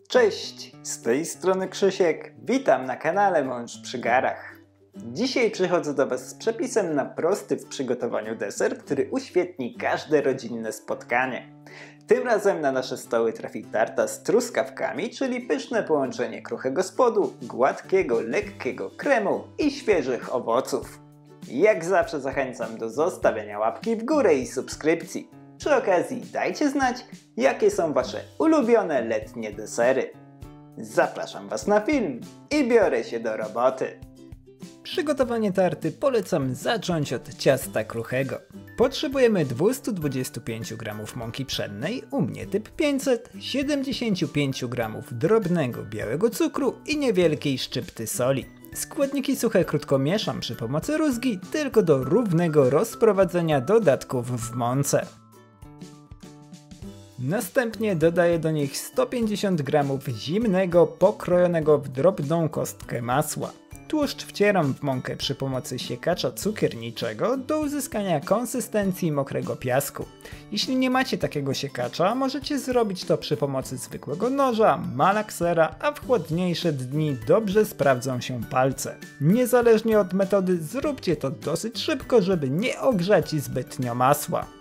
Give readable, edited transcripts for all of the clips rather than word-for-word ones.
Cześć, z tej strony Krzysiek, witam na kanale Mąż przy garach. Dzisiaj przychodzę do Was z przepisem na prosty w przygotowaniu deser, który uświetni każde rodzinne spotkanie. Tym razem na nasze stoły trafi tarta z truskawkami, czyli pyszne połączenie kruchego spodu, gładkiego, lekkiego kremu i świeżych owoców. Jak zawsze zachęcam do zostawiania łapki w górę i subskrypcji. Przy okazji dajcie znać, jakie są Wasze ulubione letnie desery. Zapraszam Was na film i biorę się do roboty. Przygotowanie tarty polecam zacząć od ciasta kruchego. Potrzebujemy 225 g mąki pszennej, u mnie typ 500, 75 g drobnego białego cukru i niewielkiej szczypty soli. Składniki suche krótko mieszam przy pomocy rózgi, tylko do równego rozprowadzenia dodatków w mące. Następnie dodaję do nich 150 g zimnego, pokrojonego w drobną kostkę masła. Tłuszcz wcieram w mąkę przy pomocy siekacza cukierniczego do uzyskania konsystencji mokrego piasku. Jeśli nie macie takiego siekacza, możecie zrobić to przy pomocy zwykłego noża, malaksera, a w chłodniejsze dni dobrze sprawdzą się palce. Niezależnie od metody zróbcie to dosyć szybko, żeby nie ogrzać zbytnio masła.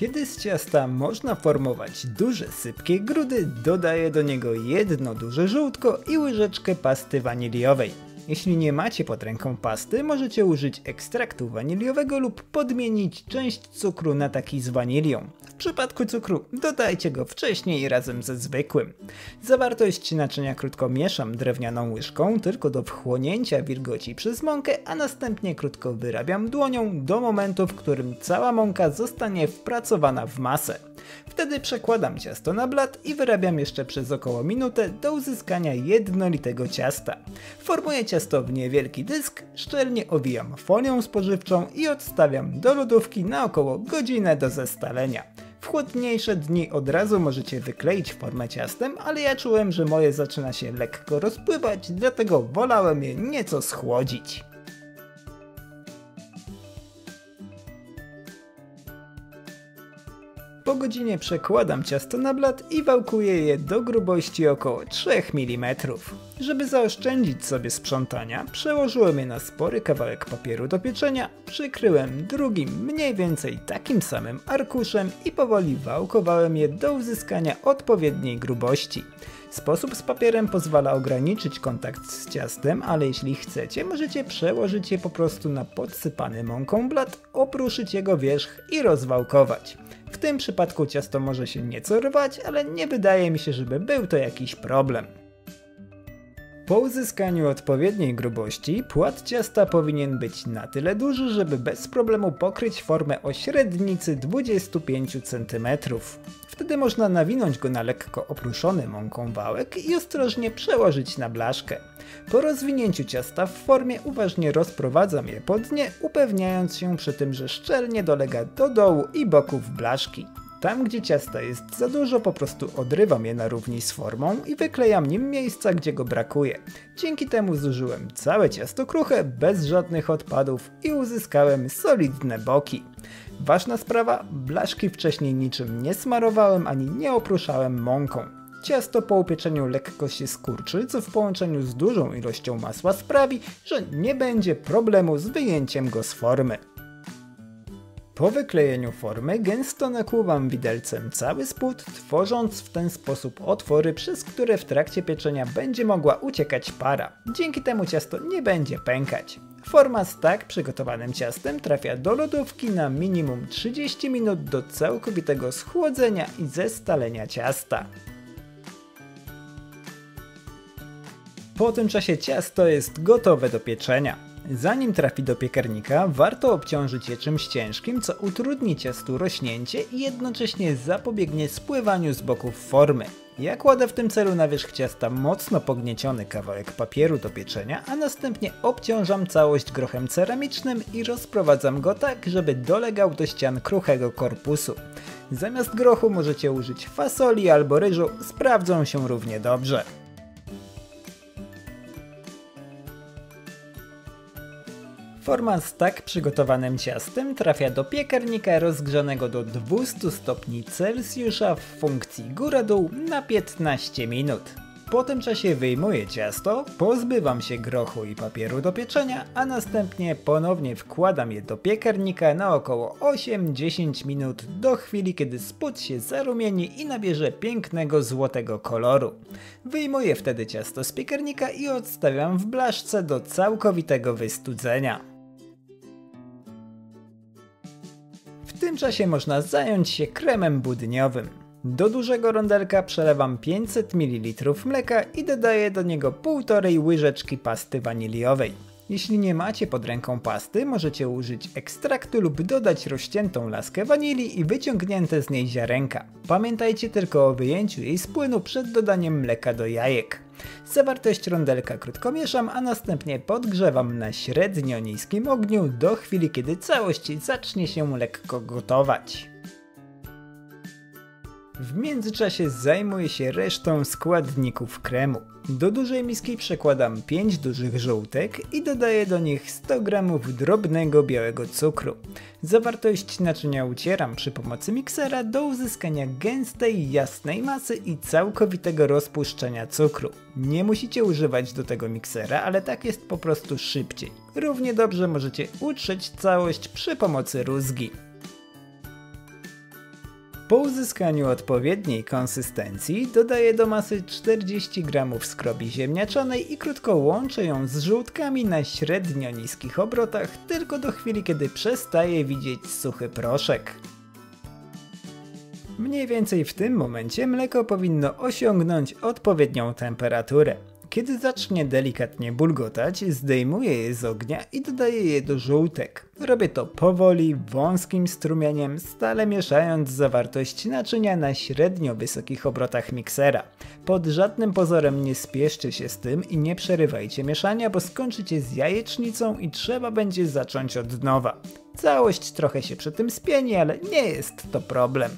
Kiedy z ciasta można formować duże, sypkie grudy, dodaję do niego jedno duże żółtko i łyżeczkę pasty waniliowej. Jeśli nie macie pod ręką pasty, możecie użyć ekstraktu waniliowego lub podmienić część cukru na taki z wanilią. W przypadku cukru dodajcie go wcześniej razem ze zwykłym. Zawartość naczynia krótko mieszam drewnianą łyżką, tylko do wchłonięcia wilgoci przez mąkę, a następnie krótko wyrabiam dłonią do momentu, w którym cała mąka zostanie wpracowana w masę. Wtedy przekładam ciasto na blat i wyrabiam jeszcze przez około minutę do uzyskania jednolitego ciasta. Formuję ciasto w niewielki dysk, szczelnie owijam folią spożywczą i odstawiam do lodówki na około godzinę do zestalenia. W chłodniejsze dni od razu możecie wykleić formę ciastem, ale ja czułem, że moje zaczyna się lekko rozpływać, dlatego wolałem je nieco schłodzić. Po godzinie przekładam ciasto na blat i wałkuję je do grubości około 3 mm. Żeby zaoszczędzić sobie sprzątania, przełożyłem je na spory kawałek papieru do pieczenia, przykryłem drugim mniej więcej takim samym arkuszem i powoli wałkowałem je do uzyskania odpowiedniej grubości. Sposób z papierem pozwala ograniczyć kontakt z ciastem, ale jeśli chcecie, możecie przełożyć je po prostu na podsypany mąką blat, opruszyć jego wierzch i rozwałkować. W tym przypadku ciasto może się nieco rwać, ale nie wydaje mi się, żeby był to jakiś problem. Po uzyskaniu odpowiedniej grubości, płat ciasta powinien być na tyle duży, żeby bez problemu pokryć formę o średnicy 25 cm. Wtedy można nawinąć go na lekko opruszony mąką wałek i ostrożnie przełożyć na blaszkę. Po rozwinięciu ciasta w formie uważnie rozprowadzam je po dnie, upewniając się przy tym, że szczelnie dolega do dołu i boków blaszki. Tam, gdzie ciasta jest za dużo, po prostu odrywam je na równi z formą i wyklejam nim miejsca, gdzie go brakuje. Dzięki temu zużyłem całe ciasto kruche, bez żadnych odpadów i uzyskałem solidne boki. Ważna sprawa, blaszki wcześniej niczym nie smarowałem ani nie opruszałem mąką. Ciasto po upieczeniu lekko się skurczy, co w połączeniu z dużą ilością masła sprawi, że nie będzie problemu z wyjęciem go z formy. Po wyklejeniu formy gęsto nakłuwam widelcem cały spód, tworząc w ten sposób otwory, przez które w trakcie pieczenia będzie mogła uciekać para. Dzięki temu ciasto nie będzie pękać. Forma z tak przygotowanym ciastem trafia do lodówki na minimum 30 minut do całkowitego schłodzenia i zestalenia ciasta. Po tym czasie ciasto jest gotowe do pieczenia. Zanim trafi do piekarnika, warto obciążyć je czymś ciężkim, co utrudni ciastu rośnięcie i jednocześnie zapobiegnie spływaniu z boków formy. Ja kładę w tym celu na wierzch ciasta mocno pognieciony kawałek papieru do pieczenia, a następnie obciążam całość grochem ceramicznym i rozprowadzam go tak, żeby dolegał do ścian kruchego korpusu. Zamiast grochu możecie użyć fasoli albo ryżu, sprawdzą się równie dobrze. Forma z tak przygotowanym ciastem trafia do piekarnika rozgrzanego do 200 stopni Celsjusza w funkcji góra-dół na 15 minut. Po tym czasie wyjmuję ciasto, pozbywam się grochu i papieru do pieczenia, a następnie ponownie wkładam je do piekarnika na około 8-10 minut do chwili, kiedy spód się zarumieni i nabierze pięknego złotego koloru. Wyjmuję wtedy ciasto z piekarnika i odstawiam w blaszce do całkowitego wystudzenia. W tym czasie można zająć się kremem budyniowym. Do dużego rondelka przelewam 500 ml mleka i dodaję do niego 1,5 łyżeczki pasty waniliowej. Jeśli nie macie pod ręką pasty, możecie użyć ekstraktu lub dodać rozciętą laskę wanilii i wyciągnięte z niej ziarenka. Pamiętajcie tylko o wyjęciu jej z płynu przed dodaniem mleka do jajek. Zawartość rondelka krótko mieszam, a następnie podgrzewam na średnio niskim ogniu do chwili, kiedy całość zacznie się lekko gotować. W międzyczasie zajmuję się resztą składników kremu. Do dużej miski przekładam 5 dużych żółtek i dodaję do nich 100 g drobnego białego cukru. Zawartość naczynia ucieram przy pomocy miksera do uzyskania gęstej, jasnej masy i całkowitego rozpuszczenia cukru. Nie musicie używać do tego miksera, ale tak jest po prostu szybciej. Równie dobrze możecie utrzeć całość przy pomocy rózgi. Po uzyskaniu odpowiedniej konsystencji dodaję do masy 40 g skrobi ziemniaczanej i krótko łączę ją z żółtkami na średnio niskich obrotach, tylko do chwili, kiedy przestaje widzieć suchy proszek. Mniej więcej w tym momencie mleko powinno osiągnąć odpowiednią temperaturę. Kiedy zacznie delikatnie bulgotać, zdejmuję je z ognia i dodaję je do żółtek. Robię to powoli, wąskim strumieniem, stale mieszając zawartość naczynia na średnio wysokich obrotach miksera. Pod żadnym pozorem nie spieszcie się z tym i nie przerywajcie mieszania, bo skończycie z jajecznicą i trzeba będzie zacząć od nowa. Całość trochę się przy tym spieni, ale nie jest to problem.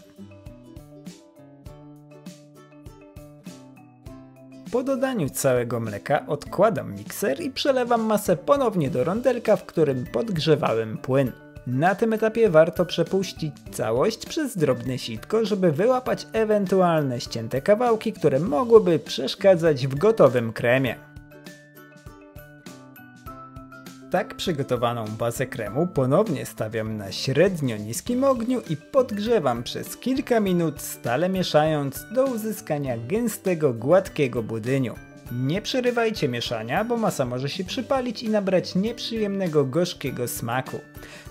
Po dodaniu całego mleka odkładam mikser i przelewam masę ponownie do rondelka, w którym podgrzewałem płyn. Na tym etapie warto przepuścić całość przez drobne sitko, żeby wyłapać ewentualne ścięte kawałki, które mogłyby przeszkadzać w gotowym kremie. Tak przygotowaną bazę kremu ponownie stawiam na średnio niskim ogniu i podgrzewam przez kilka minut, stale mieszając do uzyskania gęstego, gładkiego budyniu. Nie przerywajcie mieszania, bo masa może się przypalić i nabrać nieprzyjemnego, gorzkiego smaku.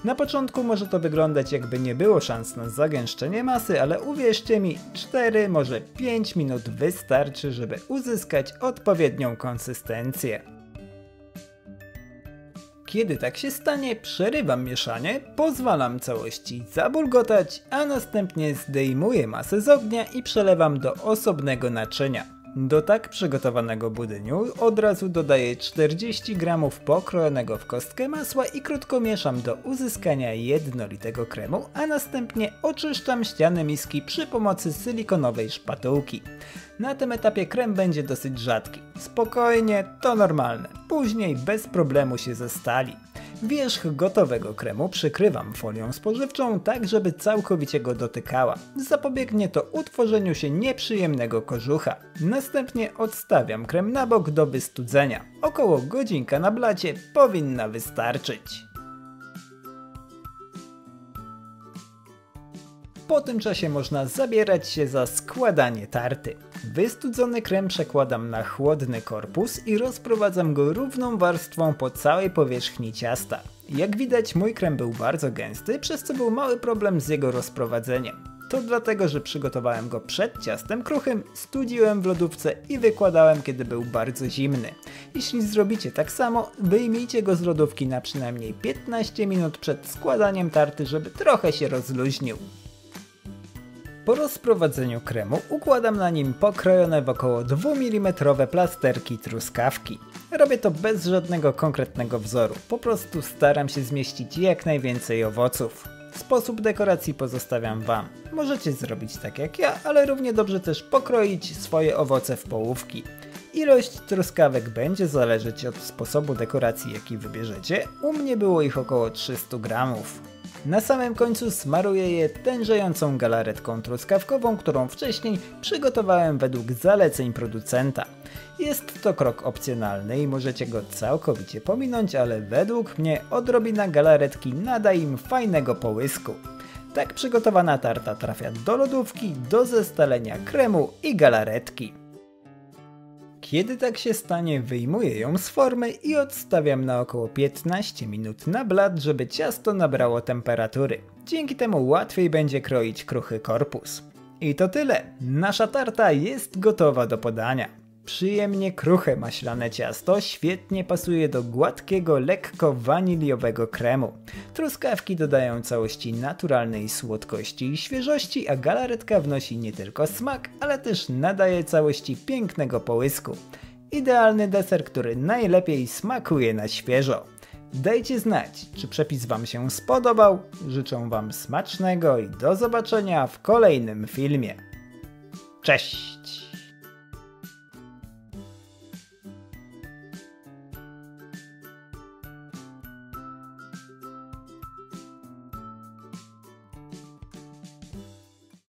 Na początku może to wyglądać, jakby nie było szans na zagęszczenie masy, ale uwierzcie mi, 4, może 5 minut wystarczy, żeby uzyskać odpowiednią konsystencję. Kiedy tak się stanie, przerywam mieszanie, pozwalam całości zabulgotać, a następnie zdejmuję masę z ognia i przelewam do osobnego naczynia. Do tak przygotowanego budyniu od razu dodaję 40 g pokrojonego w kostkę masła i krótko mieszam do uzyskania jednolitego kremu, a następnie oczyszczam ściany miski przy pomocy silikonowej szpatułki. Na tym etapie krem będzie dosyć rzadki. Spokojnie, to normalne. Później bez problemu się zestali. Wierzch gotowego kremu przykrywam folią spożywczą tak, żeby całkowicie go dotykała. Zapobiegnie to utworzeniu się nieprzyjemnego kożucha. Następnie odstawiam krem na bok do wystudzenia. Około godzinka na blacie powinna wystarczyć. Po tym czasie można zabierać się za składanie tarty. Wystudzony krem przekładam na chłodny korpus i rozprowadzam go równą warstwą po całej powierzchni ciasta. Jak widać, mój krem był bardzo gęsty, przez co był mały problem z jego rozprowadzeniem. To dlatego, że przygotowałem go przed ciastem kruchym, studziłem w lodówce i wykładałem, kiedy był bardzo zimny. Jeśli zrobicie tak samo, wyjmijcie go z lodówki na przynajmniej 15 minut przed składaniem tarty, żeby trochę się rozluźnił. Po rozprowadzeniu kremu układam na nim pokrojone w około 2 mm plasterki truskawki. Robię to bez żadnego konkretnego wzoru, po prostu staram się zmieścić jak najwięcej owoców. Sposób dekoracji pozostawiam wam. Możecie zrobić tak jak ja, ale równie dobrze też pokroić swoje owoce w połówki. Ilość truskawek będzie zależeć od sposobu dekoracji, jaki wybierzecie. U mnie było ich około 300 gramów. Na samym końcu smaruję je tężejącą galaretką truskawkową, którą wcześniej przygotowałem według zaleceń producenta. Jest to krok opcjonalny i możecie go całkowicie pominąć, ale według mnie odrobina galaretki nada im fajnego połysku. Tak przygotowana tarta trafia do lodówki, do zestalenia kremu i galaretki. Kiedy tak się stanie, wyjmuję ją z formy i odstawiam na około 15 minut na blat, żeby ciasto nabrało temperatury. Dzięki temu łatwiej będzie kroić kruchy korpus. I to tyle. Nasza tarta jest gotowa do podania. Przyjemnie kruche maślane ciasto świetnie pasuje do gładkiego, lekko waniliowego kremu. Truskawki dodają całości naturalnej słodkości i świeżości, a galaretka wnosi nie tylko smak, ale też nadaje całości pięknego połysku. Idealny deser, który najlepiej smakuje na świeżo. Dajcie znać, czy przepis Wam się spodobał. Życzę Wam smacznego i do zobaczenia w kolejnym filmie. Cześć!